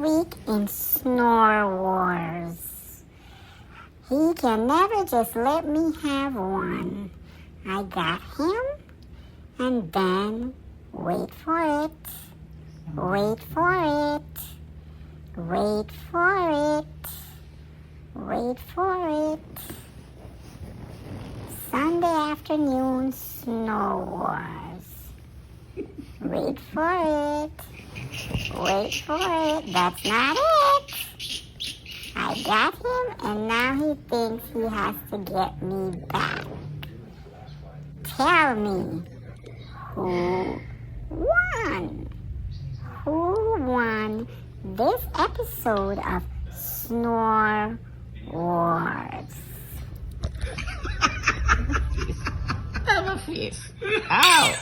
week in Snore Wars. He can never just let me have one. I got him, and then, wait for it, wait for it, wait for it, wait for it. Sunday afternoon Snore Wars. Wait for it. Wait for it. That's not it. I got him, and now he thinks he has to get me back. Tell me, who won? Who won this episode of Snore Wars? Have a feast. Ow!